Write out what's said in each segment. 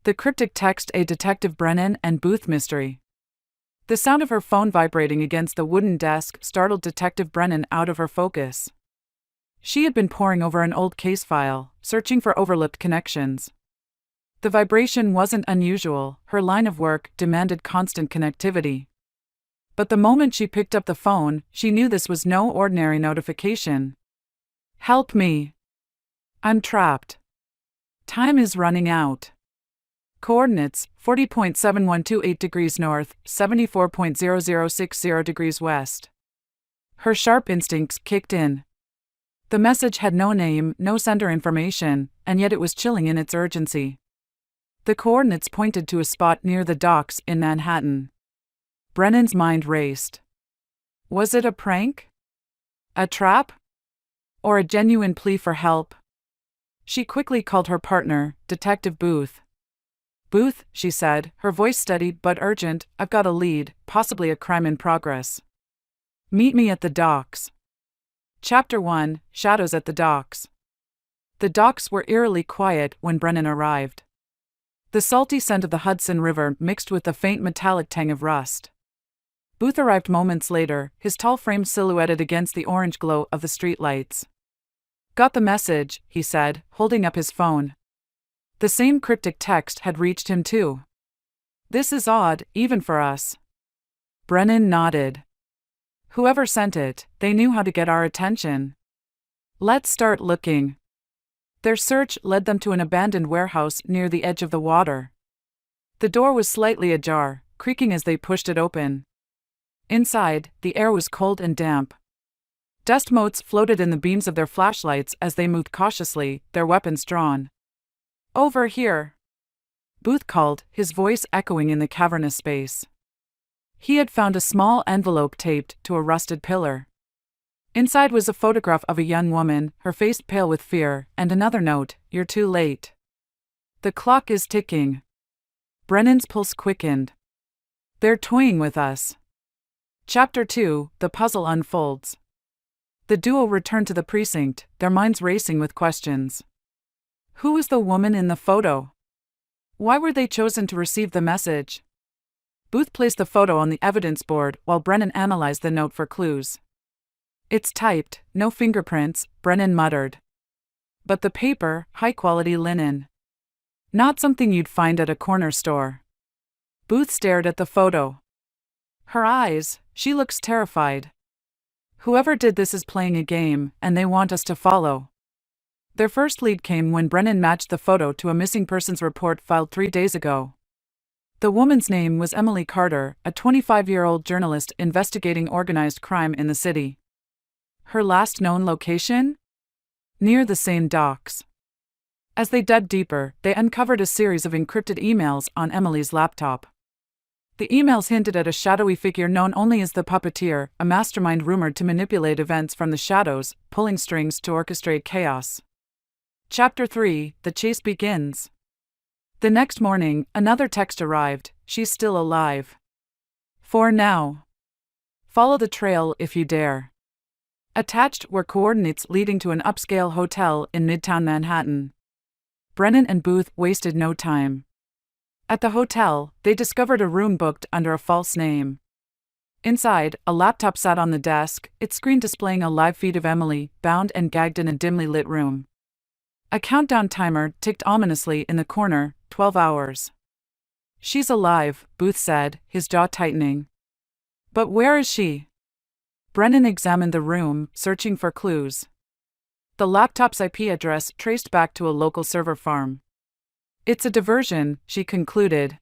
The Cryptic Text, a Detective Brennan and Booth mystery. The sound of her phone vibrating against the wooden desk startled Detective Brennan out of her focus. She had been poring over an old case file, searching for overlooked connections. The vibration wasn't unusual, her line of work demanded constant connectivity. But the moment she picked up the phone, she knew this was no ordinary notification. "Help me. I'm trapped. Time is running out. Coordinates, 40.7128 degrees north, 74.0060 degrees west." Her sharp instincts kicked in. The message had no name, no sender information, and yet it was chilling in its urgency. The coordinates pointed to a spot near the docks in Manhattan. Brennan's mind raced. Was it a prank? A trap? Or a genuine plea for help? She quickly called her partner, Detective Booth. "Booth," she said, her voice steady but urgent, "I've got a lead, possibly a crime in progress. Meet me at the docks." Chapter 1, Shadows at the Docks. The docks were eerily quiet when Brennan arrived. The salty scent of the Hudson River mixed with the faint metallic tang of rust. Booth arrived moments later, his tall frame silhouetted against the orange glow of the streetlights. "Got the message," he said, holding up his phone. The same cryptic text had reached him too. "This is odd, even for us." Brennan nodded. "Whoever sent it, they knew how to get our attention. Let's start looking." Their search led them to an abandoned warehouse near the edge of the water. The door was slightly ajar, creaking as they pushed it open. Inside, the air was cold and damp. Dust motes floated in the beams of their flashlights as they moved cautiously, their weapons drawn. "Over here," Booth called, his voice echoing in the cavernous space. He had found a small envelope taped to a rusted pillar. Inside was a photograph of a young woman, her face pale with fear, and another note, "You're too late. The clock is ticking." Brennan's pulse quickened. "They're toying with us." Chapter 2, The Puzzle Unfolds. The duo returned to the precinct, their minds racing with questions. Who was the woman in the photo? Why were they chosen to receive the message? Booth placed the photo on the evidence board while Brennan analyzed the note for clues. "It's typed, no fingerprints," Brennan muttered. "But the paper, high-quality linen. Not something you'd find at a corner store." Booth stared at the photo. Her eyes, she looks terrified. "Whoever did this is playing a game, and they want us to follow." Their first lead came when Brennan matched the photo to a missing persons report filed 3 days ago. The woman's name was Emily Carter, a 25-year-old journalist investigating organized crime in the city. Her last known location? Near the same docks. As they dug deeper, they uncovered a series of encrypted emails on Emily's laptop. The emails hinted at a shadowy figure known only as the Puppeteer, a mastermind rumored to manipulate events from the shadows, pulling strings to orchestrate chaos. Chapter 3, The Chase Begins. The next morning, another text arrived, "She's still alive. For now. Follow the trail if you dare." Attached were coordinates leading to an upscale hotel in Midtown Manhattan. Brennan and Booth wasted no time. At the hotel, they discovered a room booked under a false name. Inside, a laptop sat on the desk, its screen displaying a live feed of Emily, bound and gagged in a dimly lit room. A countdown timer ticked ominously in the corner, 12 hours. "She's alive," Booth said, his jaw tightening. "But where is she?" Brennan examined the room, searching for clues. The laptop's IP address traced back to a local server farm. "It's a diversion," she concluded.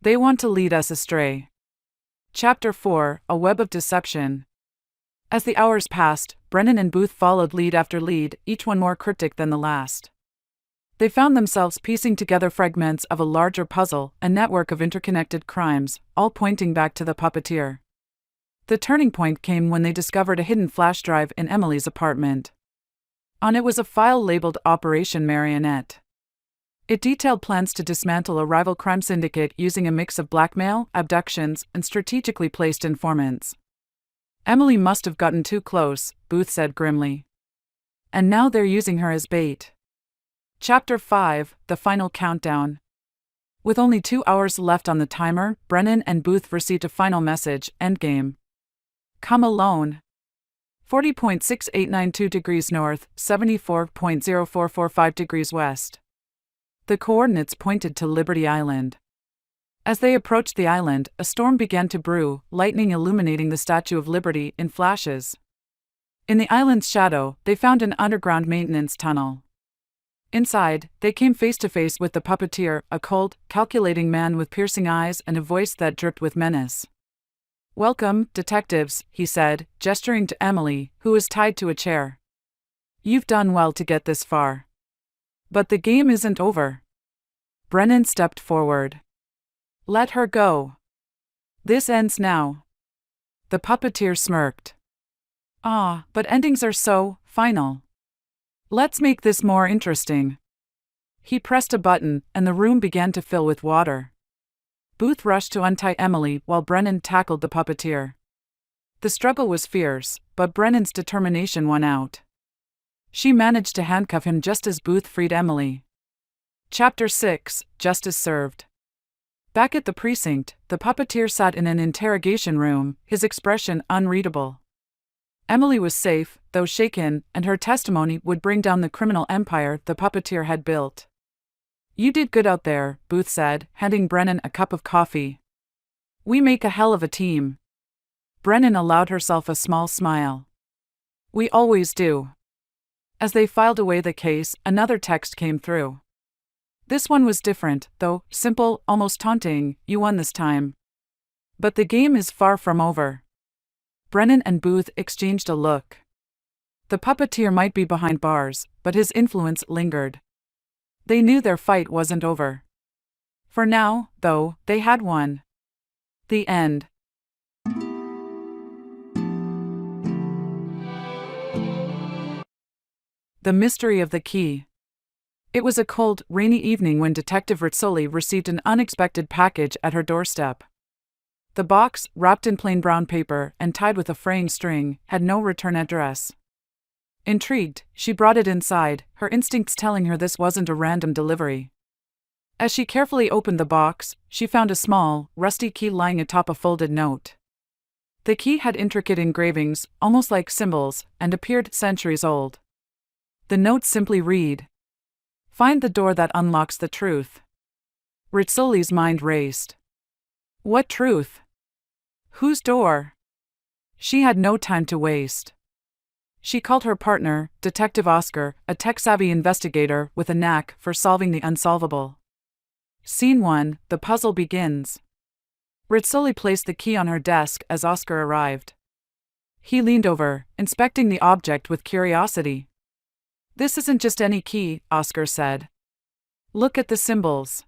"They want to lead us astray." Chapter 4, A Web of Deception. As the hours passed, Brennan and Booth followed lead after lead, each one more cryptic than the last. They found themselves piecing together fragments of a larger puzzle, a network of interconnected crimes, all pointing back to the Puppeteer. The turning point came when they discovered a hidden flash drive in Emily's apartment. On it was a file labeled Operation Marionette. It detailed plans to dismantle a rival crime syndicate using a mix of blackmail, abductions, and strategically placed informants. "Emily must have gotten too close," Booth said grimly. "And now they're using her as bait." Chapter 5, The Final Countdown. With only 2 hours left on the timer, Brennan and Booth received a final message: endgame. Come alone. 40.6892 degrees north, 74.0445 degrees west. The coordinates pointed to Liberty Island. As they approached the island, a storm began to brew, lightning illuminating the Statue of Liberty in flashes. In the island's shadow, they found an underground maintenance tunnel. Inside, they came face to face with the Puppeteer, a cold, calculating man with piercing eyes and a voice that dripped with menace. "Welcome, detectives," he said, gesturing to Emily, who was tied to a chair. "You've done well to get this far. But the game isn't over." Brennan stepped forward. "Let her go. This ends now." The Puppeteer smirked. But endings are so final. Let's make this more interesting." He pressed a button, and the room began to fill with water. Booth rushed to untie Emily while Brennan tackled the Puppeteer. The struggle was fierce, but Brennan's determination won out. She managed to handcuff him just as Booth freed Emily. Chapter 6: Justice Served. Back at the precinct, the Puppeteer sat in an interrogation room, his expression unreadable. Emily was safe, though shaken, and her testimony would bring down the criminal empire the Puppeteer had built. "You did good out there," Booth said, handing Brennan a cup of coffee. "We make a hell of a team." Brennan allowed herself a small smile. "We always do." As they filed away the case, another text came through. This one was different, though, simple, almost taunting: "You won this time. But the game is far from over." Brennan and Booth exchanged a look. The Puppeteer might be behind bars, but his influence lingered. They knew their fight wasn't over. For now, though, they had won. The end. The Mystery of the Key. It was a cold, rainy evening when Detective Rizzoli received an unexpected package at her doorstep. The box, wrapped in plain brown paper and tied with a fraying string, had no return address. Intrigued, she brought it inside, her instincts telling her this wasn't a random delivery. As she carefully opened the box, she found a small, rusty key lying atop a folded note. The key had intricate engravings, almost like symbols, and appeared centuries old. The note simply read, "Find the door that unlocks the truth." Rizzoli's mind raced. What truth? Whose door? She had no time to waste. She called her partner, Detective Oscar, a tech-savvy investigator with a knack for solving the unsolvable. Scene 1, the puzzle begins. Rizzoli placed the key on her desk as Oscar arrived. He leaned over, inspecting the object with curiosity. "This isn't just any key," Oscar said. "Look at the symbols.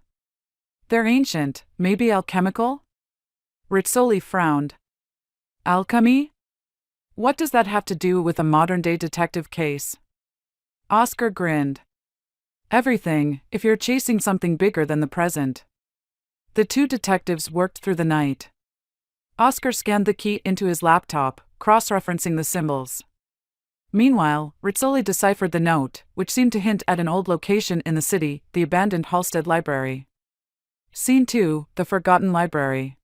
They're ancient, maybe alchemical?" Rizzoli frowned. "Alchemy? What does that have to do with a modern-day detective case?" Oscar grinned. "Everything, if you're chasing something bigger than the present." The two detectives worked through the night. Oscar scanned the key into his laptop, cross-referencing the symbols. Meanwhile, Rizzoli deciphered the note, which seemed to hint at an old location in the city, the abandoned Halstead Library. Scene 2, the forgotten library.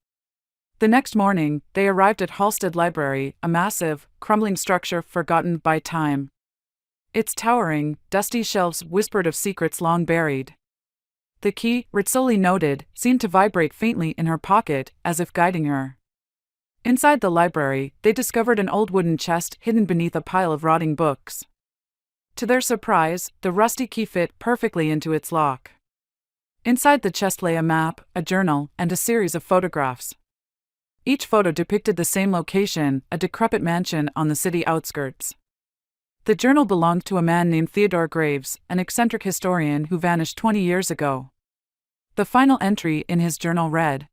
The next morning, they arrived at Halstead Library, a massive, crumbling structure forgotten by time. Its towering, dusty shelves whispered of secrets long buried. The key, Rizzoli noted, seemed to vibrate faintly in her pocket, as if guiding her. Inside the library, they discovered an old wooden chest hidden beneath a pile of rotting books. To their surprise, the rusty key fit perfectly into its lock. Inside the chest lay a map, a journal, and a series of photographs. Each photo depicted the same location, a decrepit mansion on the city outskirts. The journal belonged to a man named Theodore Graves, an eccentric historian who vanished 20 years ago. The final entry in his journal read,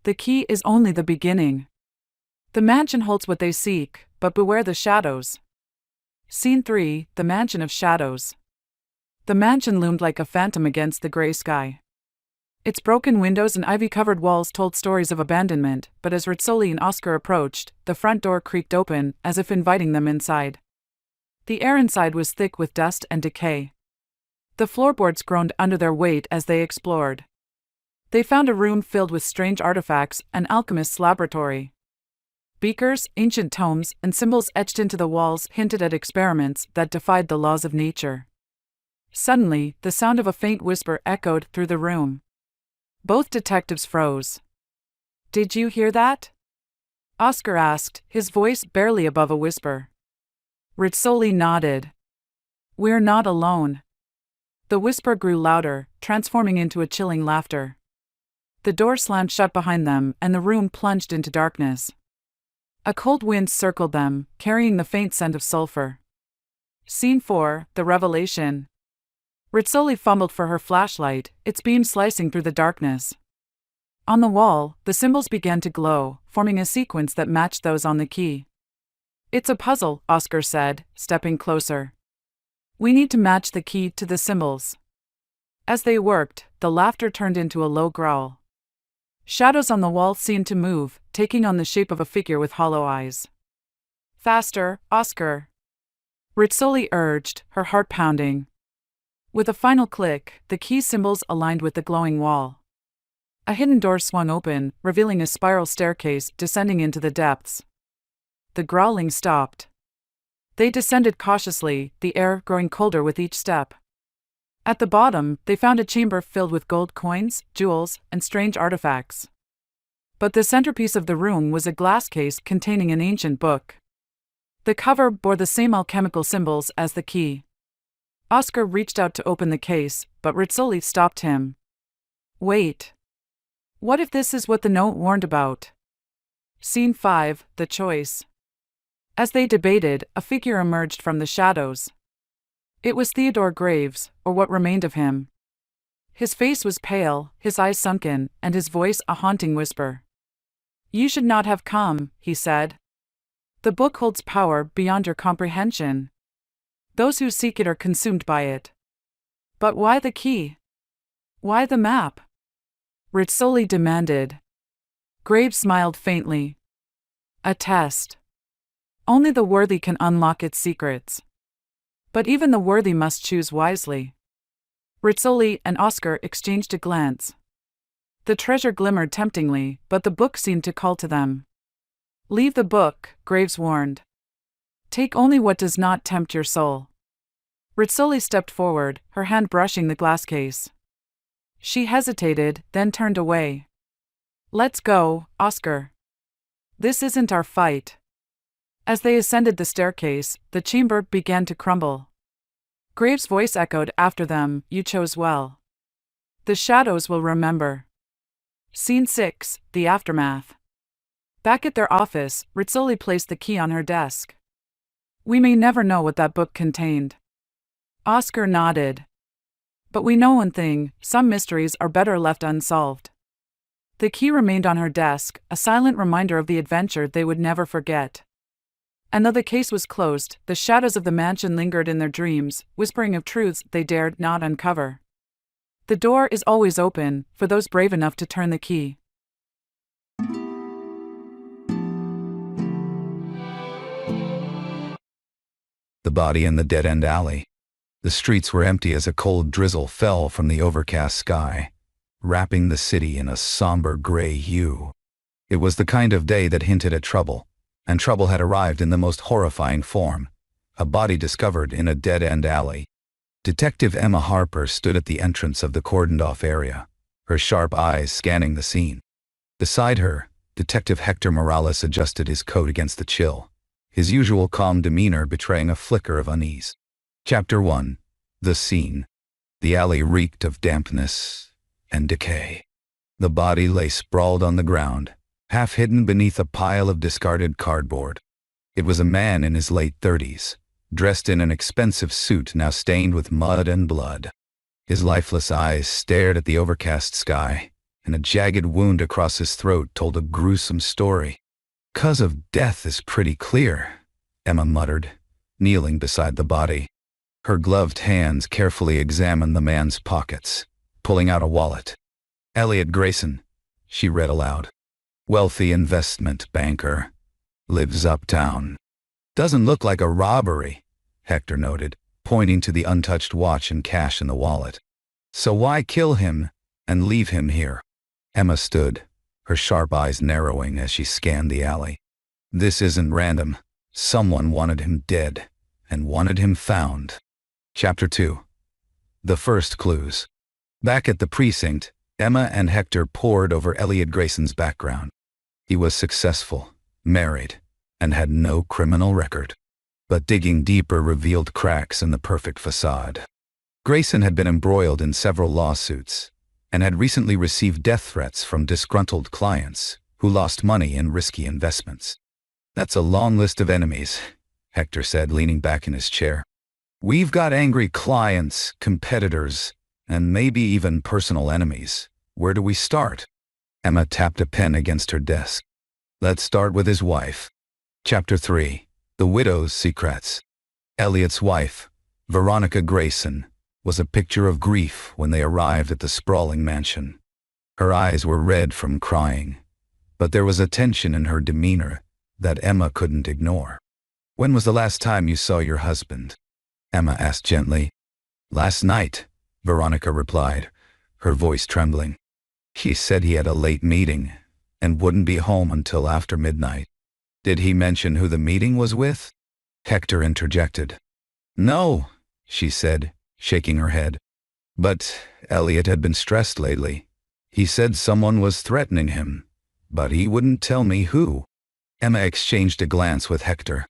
"The key is only the beginning. The mansion holds what they seek, but beware the shadows." Scene 3, the Mansion of Shadows. The mansion loomed like a phantom against the gray sky. Its broken windows and ivy-covered walls told stories of abandonment, but as Rizzoli and Oscar approached, the front door creaked open, as if inviting them inside. The air inside was thick with dust and decay. The floorboards groaned under their weight as they explored. They found a room filled with strange artifacts, an alchemist's laboratory. Beakers, ancient tomes, and symbols etched into the walls hinted at experiments that defied the laws of nature. Suddenly, the sound of a faint whisper echoed through the room. Both detectives froze. "Did you hear that?" Oscar asked, his voice barely above a whisper. Rizzoli nodded. "We're not alone." The whisper grew louder, transforming into a chilling laughter. The door slammed shut behind them, and the room plunged into darkness. A cold wind circled them, carrying the faint scent of sulfur. Scene 4, The Revelation. Rizzoli fumbled for her flashlight, its beam slicing through the darkness. On the wall, the symbols began to glow, forming a sequence that matched those on the key. "It's a puzzle," Oscar said, stepping closer. "We need to match the key to the symbols." As they worked, the laughter turned into a low growl. Shadows on the wall seemed to move, taking on the shape of a figure with hollow eyes. "Faster, Oscar," Rizzoli urged, her heart pounding. With a final click, the key symbols aligned with the glowing wall. A hidden door swung open, revealing a spiral staircase descending into the depths. The growling stopped. They descended cautiously, the air growing colder with each step. At the bottom, they found a chamber filled with gold coins, jewels, and strange artifacts. But the centerpiece of the room was a glass case containing an ancient book. The cover bore the same alchemical symbols as the key. Oscar reached out to open the case, but Rizzoli stopped him. "Wait. What if this is what the note warned about?" Scene 5, The Choice. As they debated, a figure emerged from the shadows. It was Theodore Graves, or what remained of him. His face was pale, his eyes sunken, and his voice a haunting whisper. "You should not have come," he said. "The book holds power beyond your comprehension. Those who seek it are consumed by it." "But why the key? Why the map?" Rizzoli demanded. Graves smiled faintly. "A test. Only the worthy can unlock its secrets. But even the worthy must choose wisely." Rizzoli and Oscar exchanged a glance. The treasure glimmered temptingly, but the book seemed to call to them. "Leave the book," Graves warned. "Take only what does not tempt your soul." Rizzoli stepped forward, her hand brushing the glass case. She hesitated, then turned away. "Let's go, Oscar. This isn't our fight." As they ascended the staircase, the chamber began to crumble. Graves' voice echoed after them, "You chose well. The shadows will remember." Scene 6, The Aftermath. Back at their office, Rizzoli placed the key on her desk. "We may never know what that book contained." Oscar nodded. "But we know one thing, some mysteries are better left unsolved." The key remained on her desk, a silent reminder of the adventure they would never forget. And though the case was closed, the shadows of the mansion lingered in their dreams, whispering of truths they dared not uncover. The door is always open, for those brave enough to turn the key. The body in the dead-end alley. The streets were empty as a cold drizzle fell from the overcast sky, wrapping the city in a somber gray hue. It was the kind of day that hinted at trouble, and trouble had arrived in the most horrifying form. A body discovered in a dead-end alley. Detective Emma Harper stood at the entrance of the cordoned-off area, her sharp eyes scanning the scene. Beside her, Detective Hector Morales adjusted his coat against the chill, his usual calm demeanor betraying a flicker of unease. Chapter 1. The Scene. The alley reeked of dampness and decay. The body lay sprawled on the ground, half hidden beneath a pile of discarded cardboard. It was a man in his late 30s, dressed in an expensive suit now stained with mud and blood. His lifeless eyes stared at the overcast sky, and a jagged wound across his throat told a gruesome story. "Cause of death is pretty clear," Emma muttered, kneeling beside the body. Her gloved hands carefully examined the man's pockets, pulling out a wallet. "Elliot Grayson," she read aloud. "Wealthy investment banker. Lives uptown." "Doesn't look like a robbery," Hector noted, pointing to the untouched watch and cash in the wallet. "So why kill him and leave him here?" Emma stood, her sharp eyes narrowing as she scanned the alley. This isn't random. Someone wanted him dead, and wanted him found. Chapter 2. The first clues. Back at the precinct, Emma and Hector pored over Elliot Grayson's background. He was successful, married, and had no criminal record. But digging deeper revealed cracks in the perfect facade. Grayson had been embroiled in several lawsuits, and had recently received death threats from disgruntled clients who lost money in risky investments. That's a long list of enemies, Hector said, leaning back in his chair. We've got angry clients, competitors, and maybe even personal enemies. Where do we start? Emma tapped a pen against her desk. Let's start with his wife. Chapter 3. The Widow's Secrets. Elliot's wife, Veronica Grayson, was a picture of grief when they arrived at the sprawling mansion. Her eyes were red from crying, but there was a tension in her demeanor that Emma couldn't ignore. When was the last time you saw your husband? Emma asked gently. Last night, Veronica replied, her voice trembling. He said he had a late meeting and wouldn't be home until after midnight. Did he mention who the meeting was with? Hector interjected. No, she said, shaking her head. But Elliot had been stressed lately. He said someone was threatening him, but he wouldn't tell me who. Emma exchanged a glance with Hector.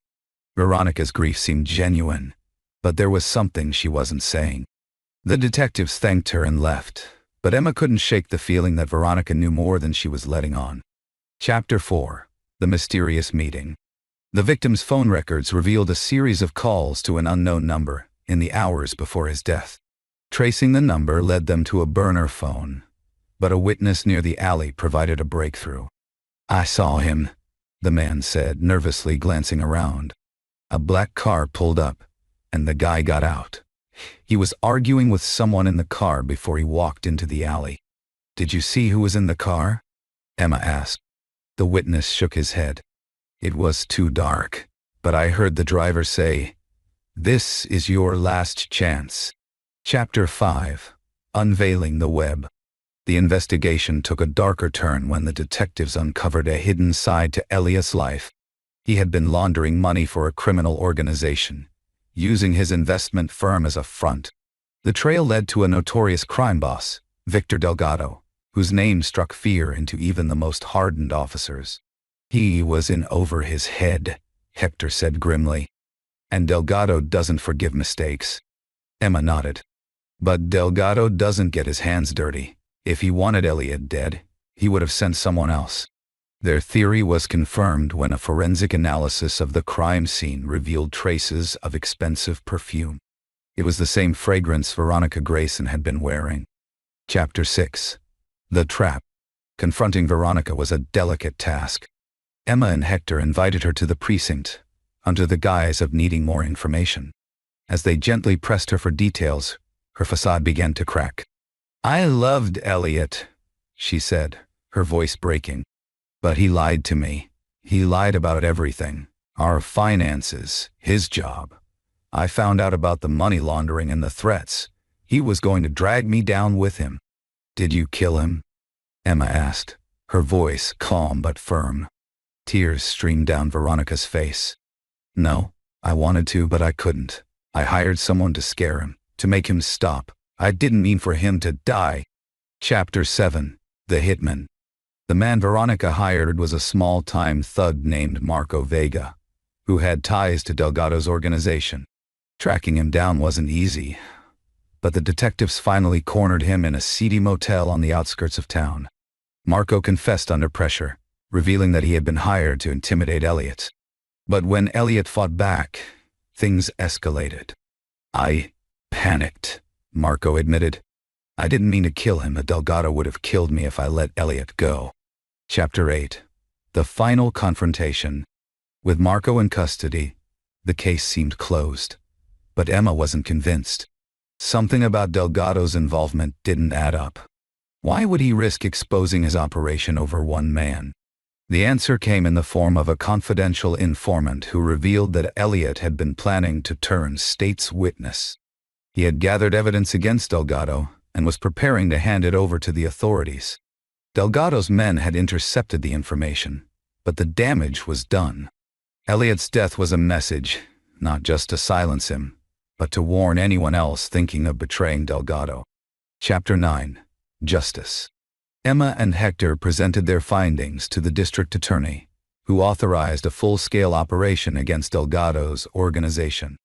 Veronica's grief seemed genuine, but there was something she wasn't saying. The detectives thanked her and left, but Emma couldn't shake the feeling that Veronica knew more than she was letting on. Chapter 4. The Mysterious Meeting. The victim's phone records revealed a series of calls to an unknown number in the hours before his death. Tracing the number led them to a burner phone, but a witness near the alley provided a breakthrough. I saw him, the man said, nervously glancing around. A black car pulled up, and the guy got out. He was arguing with someone in the car before he walked into the alley. Did you see who was in the car? Emma asked. The witness shook his head. It was too dark, but I heard the driver say, "This is your last chance." Chapter 5. Unveiling the Web. The investigation took a darker turn when the detectives uncovered a hidden side to Elliot's life. He had been laundering money for a criminal organization, using his investment firm as a front. The trail led to a notorious crime boss, Victor Delgado, whose name struck fear into even the most hardened officers. He was in over his head, Hector said grimly. And Delgado doesn't forgive mistakes. Emma nodded. But Delgado doesn't get his hands dirty. If he wanted Elliot dead, he would have sent someone else. Their theory was confirmed when a forensic analysis of the crime scene revealed traces of expensive perfume. It was the same fragrance Veronica Grayson had been wearing. Chapter 6. The Trap. Confronting Veronica was a delicate task. Emma and Hector invited her to the precinct, under the guise of needing more information. As they gently pressed her for details, her facade began to crack. I loved Elliot, she said, her voice breaking. But he lied to me. He lied about everything. Our finances, his job. I found out about the money laundering and the threats. He was going to drag me down with him. Did you kill him? Emma asked, her voice calm but firm. Tears streamed down Veronica's face. No, I wanted to, but I couldn't. I hired someone to scare him, to make him stop. I didn't mean for him to die. Chapter 7. The Hitman. The man Veronica hired was a small-time thug named Marco Vega, who had ties to Delgado's organization. Tracking him down wasn't easy, but the detectives finally cornered him in a seedy motel on the outskirts of town. Marco confessed under pressure, revealing that he had been hired to intimidate Elliot. But when Elliot fought back, things escalated. I panicked, Marco admitted. I didn't mean to kill him, but Delgado would have killed me if I let Elliot go. Chapter 8. The Final Confrontation. With Marco in custody, the case seemed closed. But Emma wasn't convinced. Something about Delgado's involvement didn't add up. Why would he risk exposing his operation over one man? The answer came in the form of a confidential informant who revealed that Elliot had been planning to turn state's witness. He had gathered evidence against Delgado and was preparing to hand it over to the authorities. Delgado's men had intercepted the information, but the damage was done. Elliot's death was a message, not just to silence him, but to warn anyone else thinking of betraying Delgado. Chapter 9. Justice. Emma and Hector presented their findings to the district attorney, who authorized a full-scale operation against Delgado's organization.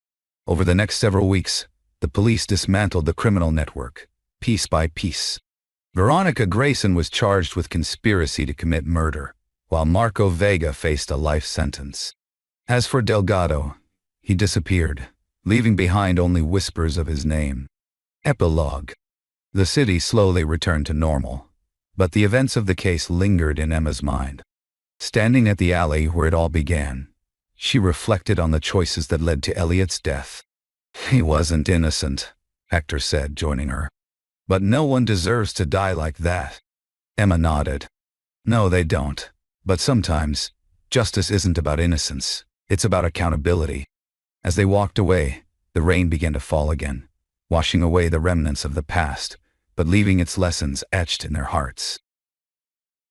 Over the next several weeks, the police dismantled the criminal network, piece by piece. Veronica Grayson was charged with conspiracy to commit murder, while Marco Vega faced a life sentence. As for Delgado, he disappeared, leaving behind only whispers of his name. Epilogue. The city slowly returned to normal, but the events of the case lingered in Emma's mind. Standing at the alley where it all began, she reflected on the choices that led to Elliot's death. "He wasn't innocent," Hector said, joining her. "But no one deserves to die like that." Emma nodded. "No, they don't. But sometimes, justice isn't about innocence. It's about accountability." As they walked away, the rain began to fall again, washing away the remnants of the past, but leaving its lessons etched in their hearts.